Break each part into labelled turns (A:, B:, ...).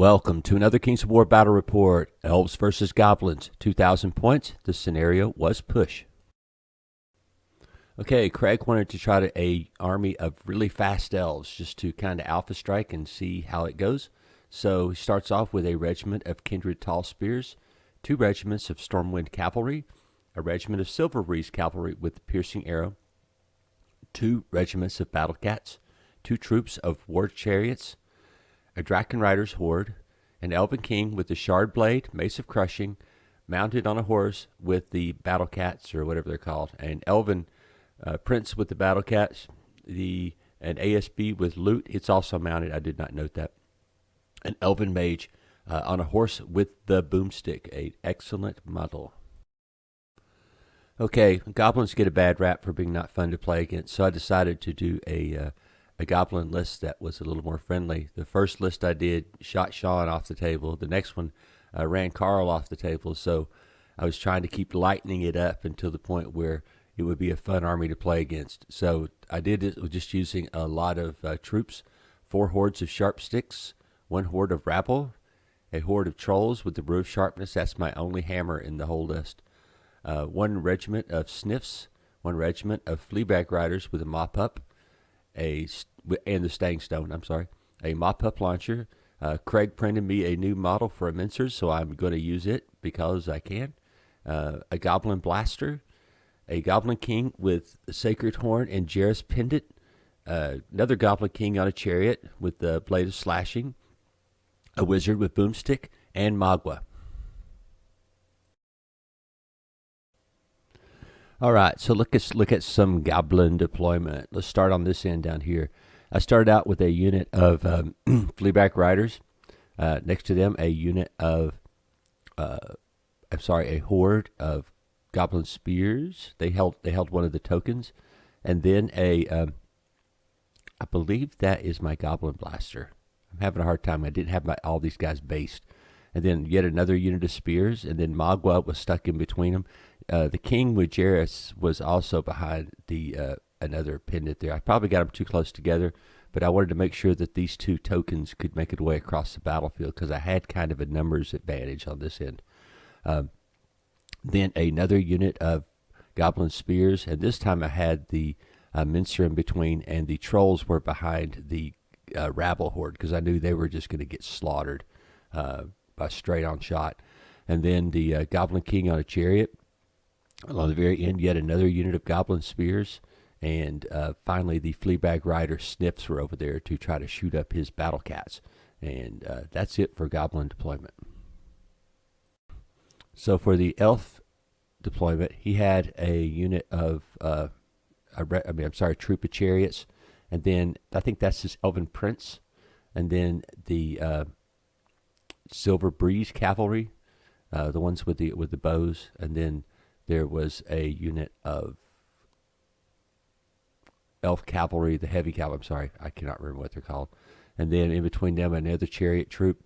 A: Welcome to another Kings of War battle report. Elves versus Goblins, 2,000 points. The scenario was push. Okay, Craig wanted to try a army of really fast elves just to kind of alpha strike and see how it goes. So he starts off with a regiment of Kindred Tall Spears, 2 regiments of Stormwind Cavalry, a regiment of Silver Breeze Cavalry with Piercing Arrow, 2 regiments of Battle Cats, 2 troops of War Chariots, a Draken Rider's Horde, an Elven King with the Shard Blade, Mace of Crushing, mounted on a horse with the Battle Cats, or whatever they're called, an Elven Prince with the Battle Cats, an ASB with Loot. It's also mounted. I did not note that. An Elven Mage on a horse with the Boomstick, an excellent model. Okay, Goblins get a bad rap for being not fun to play against, so I decided to do a Goblin list that was a little more friendly. The first list I did shot Sean off the table. The next one ran Carl off the table. So I was trying to keep lightening it up until the point where it would be a fun army to play against. So I did it with just using a lot of troops, 4 hordes of sharp sticks, 1 horde of rabble, a horde of trolls with the brew of sharpness. That's my only hammer in the whole list. 1 regiment of sniffs, 1 regiment of fleabag riders with a mop up, and the Staying Stone, a mop-up launcher. Craig printed me a new model for a mincer, so I'm going to use it because I can. A Goblin Blaster, a Goblin King with the Sacred Horn and Jarrus Pendant, another Goblin King on a chariot with the Blade of Slashing, a Wizard with Boomstick, and Magua. All right, so let's look at some Goblin deployment. Let's start on this end down here. I started out with a unit of Fleabag Riders. Next to them, a unit of, a horde of Goblin Spears. They held one of the tokens, and then I believe that is my Goblin Blaster. I'm having a hard time. I didn't have all these guys based. And then yet another unit of spears, and then Magua was stuck in between them. The King with Jarrus was also behind the another pendant there. I probably got them too close together, but I wanted to make sure that these 2 tokens could make it way across the battlefield because I had kind of a numbers advantage on this end. Then another unit of Goblin Spears, and this time I had the Mincer in between, and the Trolls were behind the Rabble Horde because I knew they were just going to get slaughtered by straight-on shot. And then the Goblin King on a chariot. On the very end, yet another unit of Goblin Spears. And finally, the Fleabag Rider Sniffs were over there to try to shoot up his Battle Cats. And that's it for Goblin deployment. So for the Elf deployment, he had a unit of, troop of chariots. And then I think that's his Elven Prince. And then the Silver Breeze Cavalry, the ones with the bows. And then there was a unit of Elf Cavalry, the Heavy Cavalry. I cannot remember what they're called. And then in between them, another chariot troop,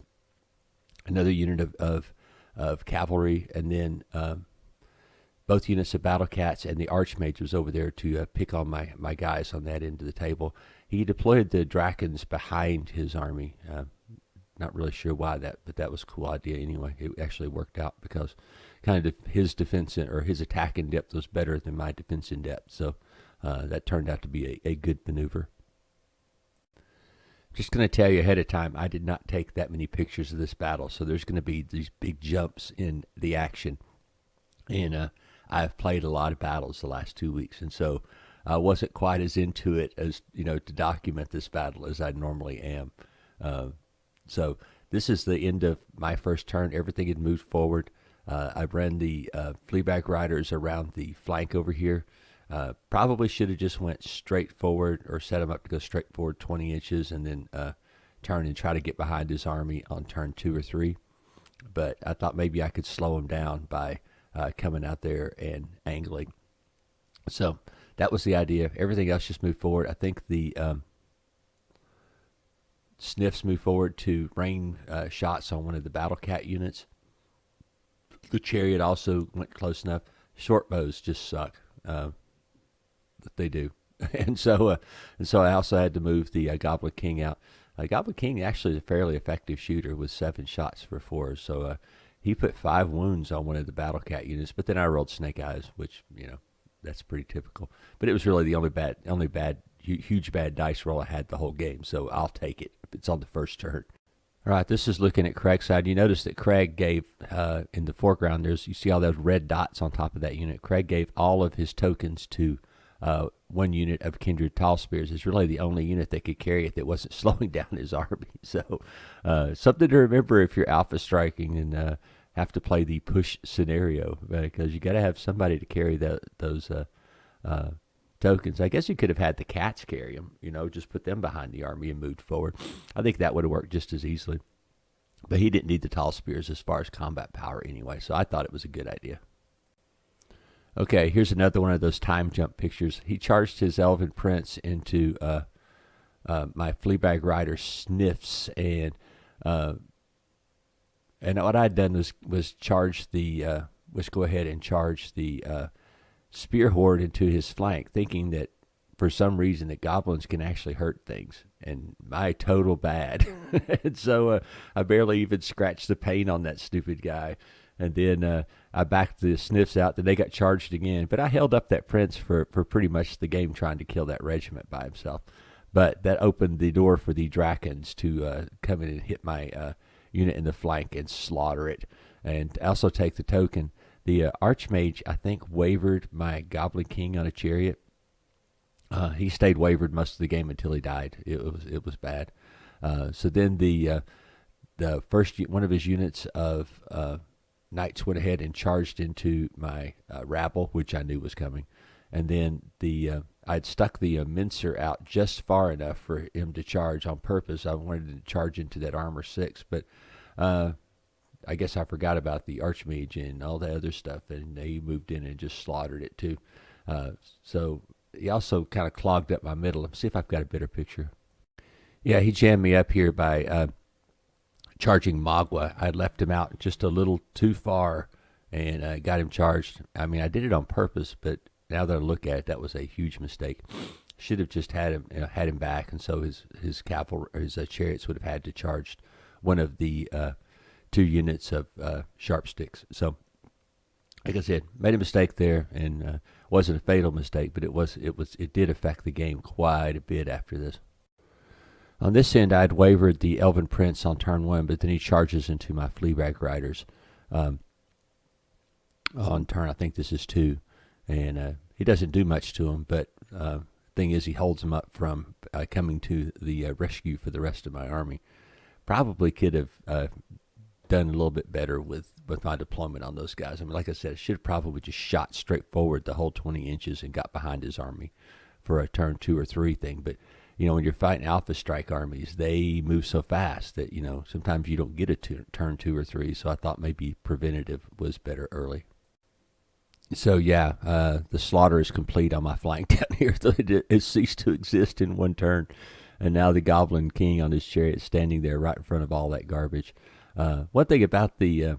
A: another unit of cavalry, and then both units of Battle Cats, and the Archmage was over there to pick on my guys on that end of the table. He deployed the Drakens behind his army. Not really sure why but that was a cool idea anyway. It actually worked out because kind of his defense or his attack in depth was better than my defense in depth. So that turned out to be a good maneuver. Just going to tell you ahead of time, I did not take that many pictures of this battle, so there's going to be these big jumps in the action. And I've played a lot of battles the last 2 weeks, and so I wasn't quite as into it as, to document this battle as I normally am. So this is the end of my first turn. Everything had moved forward. I ran the Fleabag Riders around the flank over here. Probably should have just went straight forward or set him up to go straight forward 20 inches and then turn and try to get behind his army on turn 2 or 3. But I thought maybe I could slow him down by coming out there and angling. So that was the idea. Everything else just moved forward. I think the Sniffs moved forward to rain shots on one of the Battle Cat units. The chariot also went close enough. Short bows just suck. They do. And so I also had to move the Goblin King out. Goblin King actually is a fairly effective shooter with 7 shots for 4. So he put 5 wounds on one of the Battle Cat units. But then I rolled Snake Eyes, which that's pretty typical. But it was really the only bad huge bad dice roll I had the whole game. So I'll take it if it's on the first turn. All right, this is looking at Craig's side. You notice that Craig gave, in the foreground, you see all those red dots on top of that unit. Craig gave all of his tokens to one unit of Kindred Tall Spears. It's really the only unit that could carry it that wasn't slowing down his army. So something to remember if you're alpha striking and have to play the push scenario, because you got to have somebody to carry those tokens. I guess you could have had the cats carry them, just put them behind the army and moved forward. I think that would have worked just as easily. But he didn't need the tall spears as far as combat power anyway, so I thought it was a good idea. Okay, here's another one of those time jump pictures. He charged his Elven Prince into my Fleabag Rider Sniffs, and what I'd done was go ahead and charge the Spear Horde into his flank, thinking that for some reason that goblins can actually hurt things, and my total bad. And so I barely even scratched the paint on that stupid guy. And then I backed the Sniffs out, then they got charged again. But I held up that prince for pretty much the game, trying to kill that regiment by himself. But that opened the door for the Drakons to come in and hit my unit in the flank and slaughter it, and also take the token. The Archmage, I think, wavered my Goblin King on a chariot. He stayed wavered most of the game until he died. It was bad. So then the first one of his units of knights went ahead and charged into my rabble, which I knew was coming. And then I'd stuck the Mincer out just far enough for him to charge on purpose. I wanted to charge into that armor 6, but I guess I forgot about the Archmage and all the other stuff, and he moved in and just slaughtered it too. So he also kind of clogged up my middle. Let's see if I've got a better picture. Yeah, he jammed me up here by charging Magua. I left him out just a little too far and got him charged. I mean, I did it on purpose, but now that I look at it, that was a huge mistake. Should have just had him back, and so his cavalry, his chariots would have had to charge one of the 2 units of sharp sticks. So, like I said, made a mistake there, and wasn't a fatal mistake, but it did affect the game quite a bit after this. On this end, I'd wavered the Elven Prince on turn 1, but then he charges into my Fleabag Riders on turn, I think this is 2, and he doesn't do much to him, but thing is, he holds him up from coming to the rescue for the rest of my army. Probably could have done a little bit better with my deployment on those guys. I mean, like I said, I should have probably just shot straight forward the whole 20 inches and got behind his army for a turn 2 or 3 thing. But, when you're fighting Alpha Strike armies, they move so fast that, sometimes you don't get a turn 2 or 3. So I thought maybe preventative was better early. So, yeah, the slaughter is complete on my flank down here. It ceased to exist in 1 turn. And now the Goblin King on his chariot standing there right in front of all that garbage. One thing about the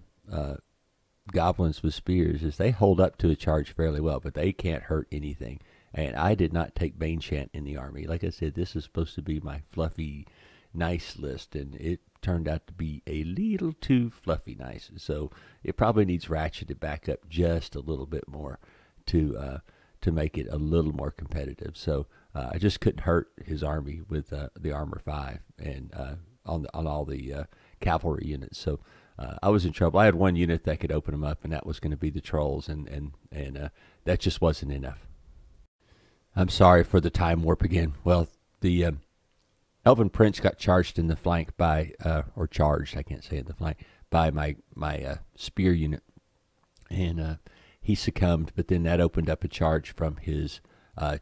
A: goblins with spears is they hold up to a charge fairly well, but they can't hurt anything. And I did not take Banechant in the army. Like I said, this is supposed to be my fluffy, nice list, and it turned out to be a little too fluffy nice. So it probably needs ratcheted back up just a little bit more to make it a little more competitive. So I just couldn't hurt his army with the armor 5 and on all the cavalry units. So I was in trouble. I had 1 unit that could open them up, and that was going to be the trolls, and that just wasn't enough. I'm sorry for the time warp again. Well, the Elven Prince got charged in the flank by, or charged, I can't say in the flank, by my spear unit, and he succumbed. But then that opened up a charge from his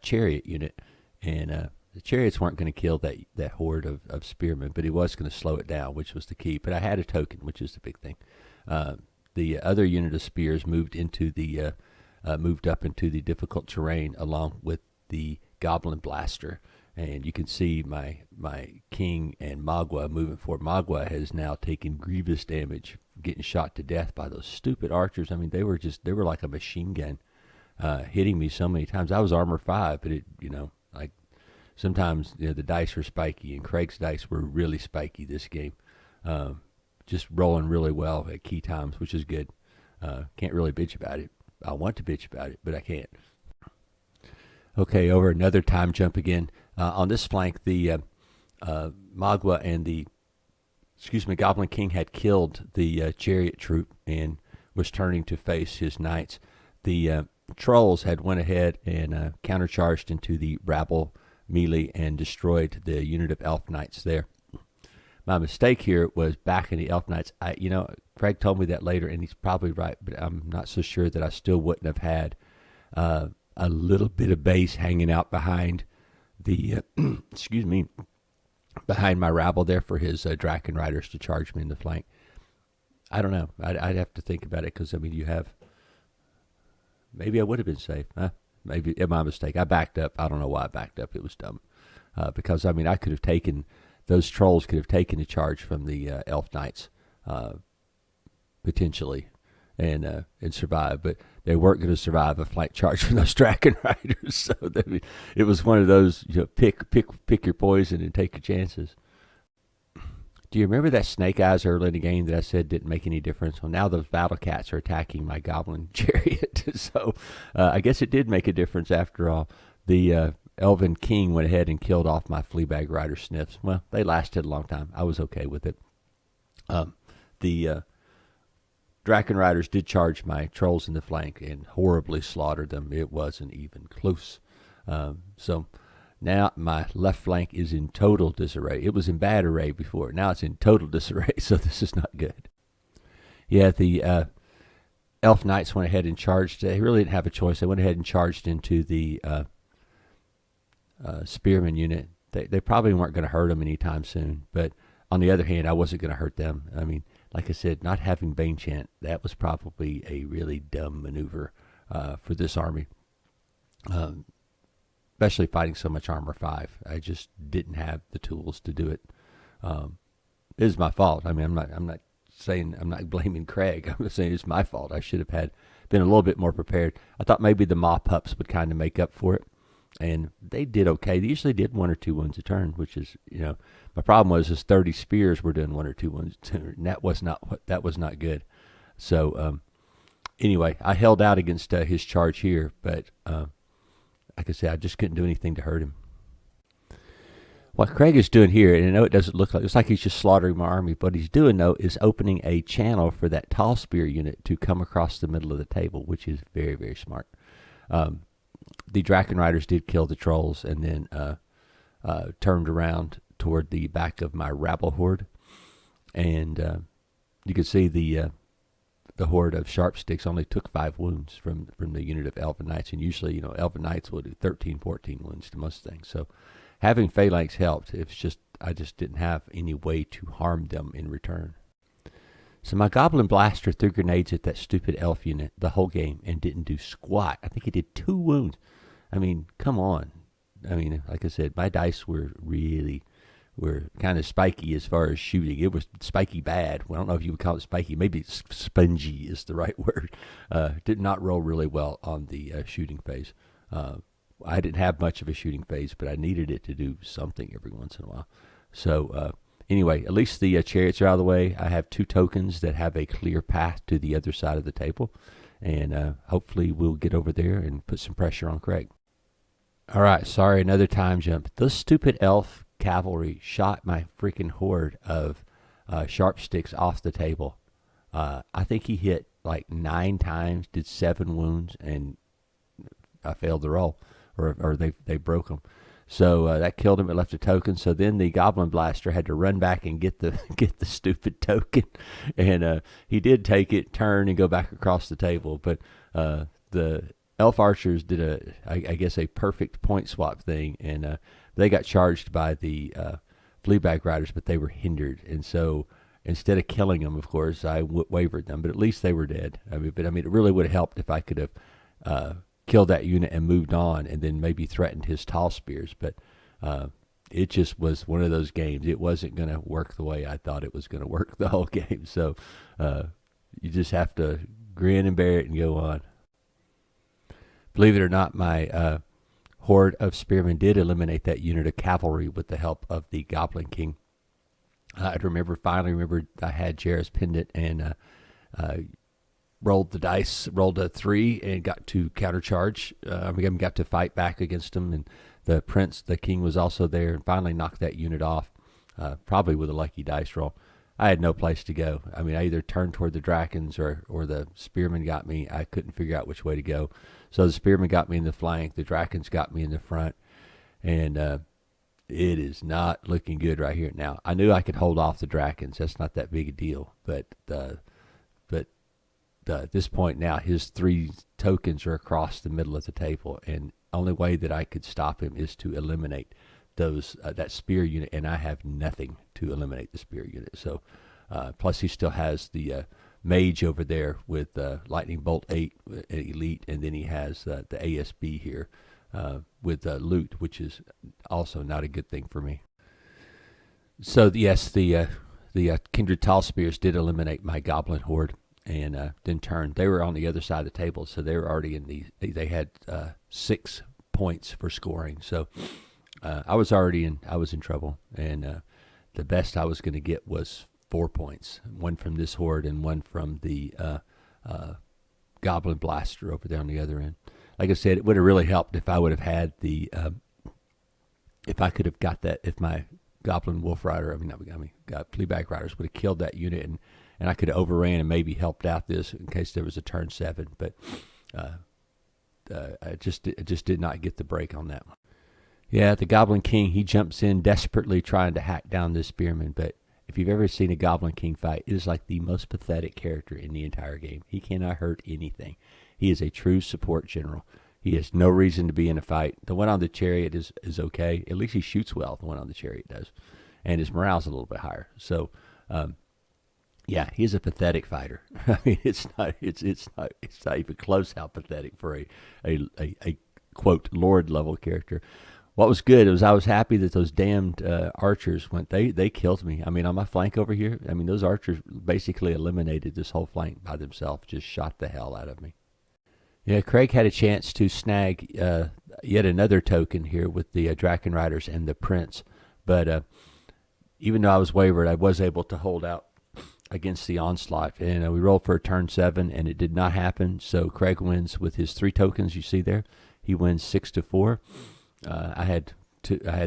A: chariot unit, and the chariots weren't going to kill that horde of spearmen, but he was going to slow it down, which was the key. But I had a token, which is the big thing. The other unit of spears moved up into the difficult terrain along with the Goblin Blaster, and you can see my King and Magua moving forward. Magua has now taken grievous damage, getting shot to death by those stupid archers. I mean, they were like a machine gun, hitting me so many times. I was armor 5, but sometimes the dice are spiky, and Craig's dice were really spiky this game. Just rolling really well at key times, which is good. Can't really bitch about it. I want to bitch about it, but I can't. Okay, over another time jump again. On this flank, the Magua and the Goblin King had killed the chariot troop and was turning to face his knights. The trolls had went ahead and countercharged into the rabble melee and destroyed the unit of elf knights there. My mistake here was back in the elf knights. Craig told me that later, and he's probably right, but I'm not so sure that I still wouldn't have had a little bit of base hanging out behind the behind my rabble there for his Draken Riders to charge me in the flank. I don't know. I'd have to think about it, because you have. Maybe I would have been safe. Maybe it's my mistake. I backed up. I don't know why I backed up. It was dumb. Because I could have taken, those trolls could have taken a charge from the elf knights potentially and survive, but they weren't going to survive a flank charge from those Draken Riders. So it was one of those, pick your poison and take your chances. Do you remember that snake eyes early in the game that I said didn't make any difference? Well, now those battle cats are attacking my goblin chariot. So I guess it did make a difference after all. The Elven King went ahead and killed off my Fleabag Rider sniffs. Well, they lasted a long time. I was okay with it. The Draken Riders did charge my trolls in the flank and horribly slaughtered them. It wasn't even close. So now my left flank is in total disarray. It was in bad array before. Now it's in total disarray, so this is not good. Yeah, the Elf Knights went ahead and charged. They really didn't have a choice. They went ahead and charged into the Spearman unit. They probably weren't going to hurt them anytime soon, but on the other hand, I wasn't going to hurt them. Like I said, not having Bane Chant, that was probably a really dumb maneuver for this army. Especially fighting so much armor 5. I just didn't have the tools to do it. It is my fault. I'm not saying, I'm not blaming Craig. I'm just saying it's my fault. I should have been a little bit more prepared. I thought maybe the Maw Pups would kind of make up for it, and they did okay. They usually did 1 or 2 wounds a turn, which is, my problem was 30 spears were doing 1 or 2 wounds a turn, and that was not good. So anyway, I held out against his charge here, but like I said, I just couldn't do anything to hurt him. What Craig is doing here, and I know it doesn't look like, it's like he's just slaughtering my army, but what he's doing, though, is opening a channel for that tall spear unit to come across the middle of the table, which is very, very smart. The Draken Riders did kill the trolls and then turned around toward the back of my rabble horde. And you could see the horde of sharp sticks only took 5 wounds from the unit of Elven Knights. And usually, Elven Knights will do 13, 14 wounds to most things. So having phalanx helped. It's just, I just didn't have any way to harm them in return. So my Goblin Blaster threw grenades at that stupid elf unit the whole game and didn't do squat. I think he did 2 wounds. Come on. Like I said, my dice were kind of spiky as far as shooting. It was spiky bad. Well, I don't know if you would call it spiky. Maybe spongy is the right word. Did not roll really well on the shooting phase. I didn't have much of a shooting phase, but I needed it to do something every once in a while. So anyway, at least the chariots are out of the way. I have 2 tokens that have a clear path to the other side of the table. And hopefully we'll get over there and put some pressure on Craig. All right, sorry, another time jump. Those stupid elf cavalry shot my freaking horde of sharp sticks off the table. I think he hit like 9 times, did 7 wounds, and I failed the roll, or they broke them. So that killed him. It left a token. So then the Goblin Blaster had to run back and get the stupid token, and he did take it, turn, and go back across the table. But the Elf Archers did I guess a perfect point swap thing, and they got charged by the Fleabag Riders, but they were hindered, and so instead of killing them, of course, I wavered them, but at least they were dead. It really would have helped if I could have killed that unit and moved on, and then maybe threatened his tall spears. But it just was one of those games. It wasn't going to work the way I thought it was going to work the whole game. So you just have to grin and bear it and go on. Believe it or not, my horde of spearmen did eliminate that unit of cavalry with the help of the Goblin King. I finally remembered I had Jarrah's Pendant and rolled the dice, rolled a 3, and got to countercharge. Got to fight back against him, and the king was also there, and finally knocked that unit off, probably with a lucky dice roll. I had no place to go. I mean, I either turned toward the Drakons or the spearmen got me. I couldn't figure out which way to go. So the spearmen got me in the flank. The Drakons got me in the front. And it is not looking good right here. Now, I knew I could hold off the Drakons. That's not that big a deal. But at this point now, his 3 tokens are across the middle of the table. And only way that I could stop him is to eliminate those that spear unit, and I have nothing to eliminate the spear unit. So, plus he still has the mage over there with Lightning Bolt 8 elite, and then he has the ASB here with loot, which is also not a good thing for me. So yes, the Kindred Tall Spears did eliminate my Goblin Horde, and then turned. They were on the other side of the table, so they were already in they had 6 points for scoring. So. I was in trouble, and the best I was going to get was 4 points, one from this horde and one from the Goblin Blaster over there on the other end. Like I said, it would have really helped if I would have had if I could have got that, if my Goblin Wolf Rider, Fleabag Riders would have killed that unit, and I could have overran and maybe helped out this in case there was a turn 7, but I just did not get the break on that one. Yeah, the Goblin King, he jumps in desperately trying to hack down this spearman, but if you've ever seen a Goblin King fight, it is like the most pathetic character in the entire game. He cannot hurt anything. He is a true support general. He has no reason to be in a fight. The one on the chariot is okay. At least he shoots well, the one on the chariot does. And his morale's a little bit higher. So, yeah, he's a pathetic fighter. I mean, it's not even close how pathetic for a quote, Lord level character. What was good was I was happy that those damned archers went. They killed me. I mean, on my flank over here, I mean, those archers basically eliminated this whole flank by themselves. Just shot the hell out of me. Yeah, Craig had a chance to snag yet another token here with the Draken Riders and the Prince. But even though I was wavered, I was able to hold out against the onslaught. And we rolled for a turn 7, and it did not happen. So Craig wins with his 3 tokens you see there. He wins 6-4. I had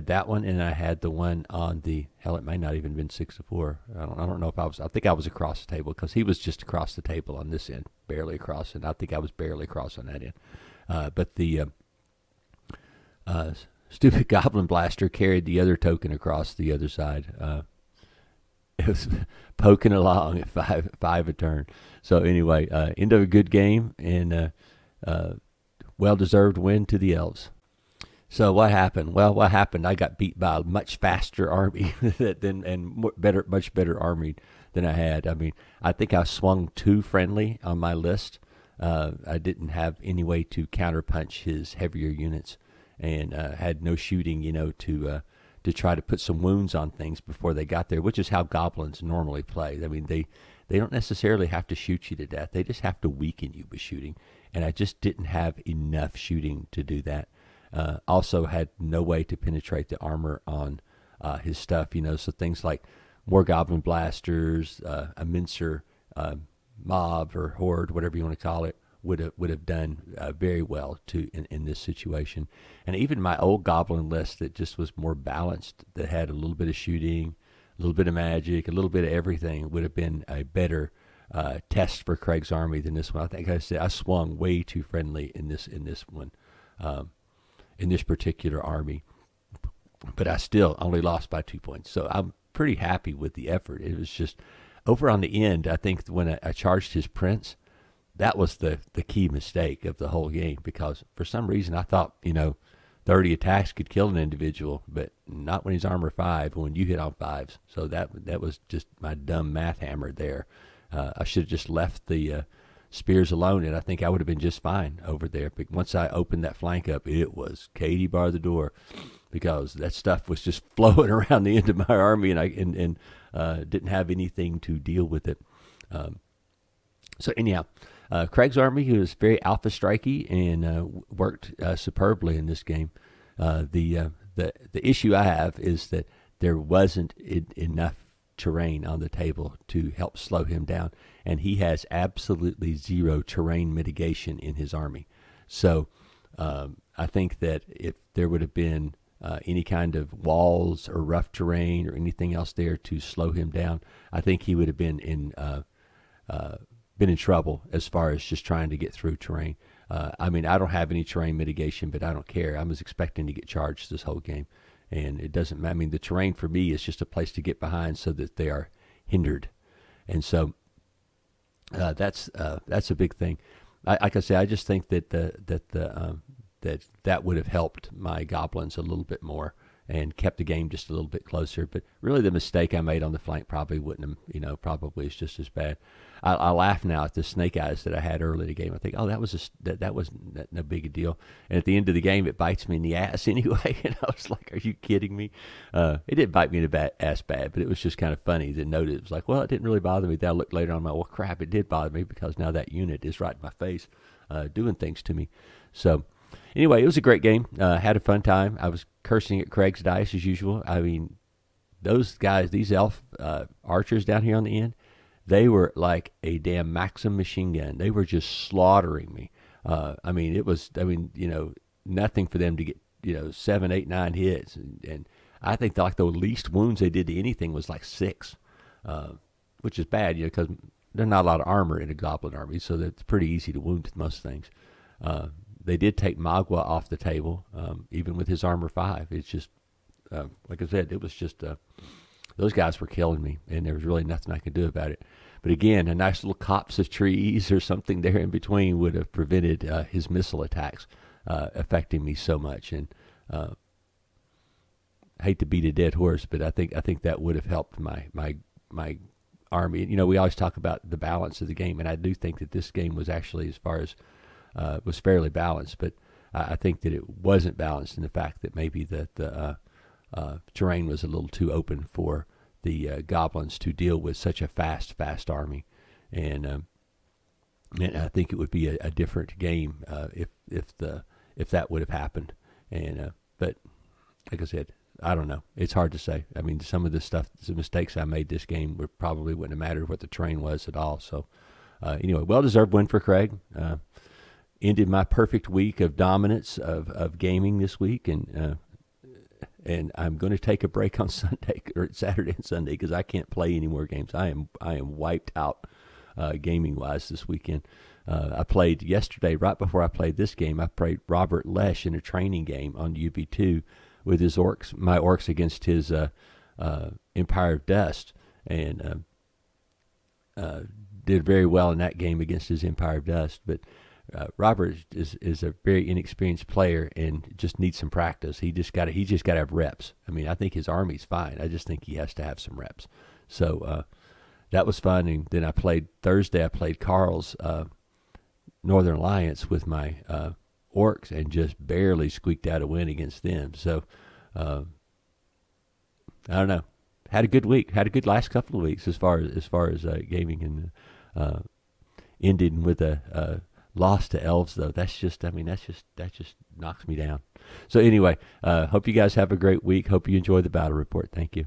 A: that one, and I had the one on the it might not even been 6-4. I don't know if I think I was across the table because he was just across the table on this end, barely across, and I think I was barely across on that end. But the stupid Goblin Blaster carried the other token across the other side. It was poking along at five a turn. So anyway, end of a good game, and well-deserved win to the Elves. So what happened? Well, what happened? I got beat by a much faster army much better army than I had. I mean, I think I swung 2 friendly on my list. I didn't have any way to counterpunch his heavier units, and had no shooting, to try to put some wounds on things before they got there, which is how goblins normally play. I mean, they don't necessarily have to shoot you to death. They just have to weaken you with shooting, and I just didn't have enough shooting to do that. Also had no way to penetrate the armor on his stuff, so things like more Goblin Blasters, a Mincer mob or horde, whatever you want to call it, would have done very well in this situation. And even my old Goblin list that just was more balanced, that had a little bit of shooting, a little bit of magic, a little bit of everything, would have been a better test for Craig's army than this one. I think I swung way too friendly in this one. In this particular army, but I still only lost by 2 points. So I'm pretty happy with the effort. It was just over on the end. I think when I charged his Prince, that was the key mistake of the whole game, because for some reason I thought 30 attacks could kill an individual, but not when he's armor 5. When you hit on 5s, so that was just my dumb math hammer there. I should have just left the spears alone, and I think I would have been just fine over there. But once I opened that flank up, it was Katie bar the door, because that stuff was just flowing around the end of my army, and I didn't have anything to deal with it. So anyhow, Craig's army, who was very alpha strikey and worked superbly in this game. The issue I have is that there wasn't enough terrain on the table to help slow him down, and he has absolutely zero terrain mitigation in his army. So I think that if there would have been any kind of walls or rough terrain or anything else there to slow him down, I think he would have been in trouble as far as just trying to get through terrain. I mean, I don't have any terrain mitigation, but I don't care. I was expecting to get charged this whole game, and it doesn't. I mean, the terrain for me is just a place to get behind so that they are hindered, and so that's a big thing. Like I say, I just think that that would have helped my goblins a little bit more and kept the game just a little bit closer. But really, the mistake I made on the flank probably wouldn't have, probably is just as bad. I laugh now at the snake eyes that I had early in the game. I think, oh, that was no big a deal. And at the end of the game, it bites me in the ass anyway. And I was like, are you kidding me? It didn't bite me in the ass bad, but it was just kind of funny to note it. It was like, well, it didn't really bother me. Then I looked later on, I'm like, well, crap, it did bother me because now that unit is right in my face doing things to me. So anyway, it was a great game. Had a fun time. I was cursing at Craig's dice as usual. I mean, those guys, these elf archers down here on the end, they were like a damn Maxim machine gun. They were just slaughtering me. I mean, nothing for them to get, 7, 8, 9 hits. And I think like the least wounds they did to anything was like 6, which is bad, because there's not a lot of armor in a goblin army, so it's pretty easy to wound most things. They did take Magua off the table, even with his armor 5. It's just, like I said, it was just, those guys were killing me, and there was really nothing I could do about it. But again, a nice little copse of trees or something there in between would have prevented his missile attacks affecting me so much. And I hate to beat a dead horse, but I think that would have helped my army. We always talk about the balance of the game, and I do think that this game was actually, as far as was fairly balanced, but I think that it wasn't balanced in the fact that maybe the terrain was a little too open for the goblins to deal with such a fast army, and I think it would be a different game if that would have happened. And but like I said, I don't know. It's hard to say. I mean, some of the mistakes I made this game probably wouldn't have mattered what the terrain was at all. So anyway, well-deserved win for Craig. Ended my perfect week of dominance of gaming this week, and I'm going to take a break on Sunday or Saturday and Sunday because I can't play any more games. I am wiped out gaming wise this weekend. I played yesterday right before I played this game. I played Robert Lesh in a training game on UB2 with his my orcs against his Empire of Dust, and did very well in that game against his Empire of Dust, but. Robert is a very inexperienced player and just needs some practice. He just got to have reps. I mean, I think his army's fine. I just think he has to have some reps. So that was fun. And then Thursday I played Carl's Northern Alliance with my orcs and just barely squeaked out a win against them. So I don't know. Had a good week. Had a good last couple of weeks as far as gaming, and ended with a lost to Elves, though. That just knocks me down. So anyway, hope you guys have a great week. Hope you enjoy the battle report. Thank you.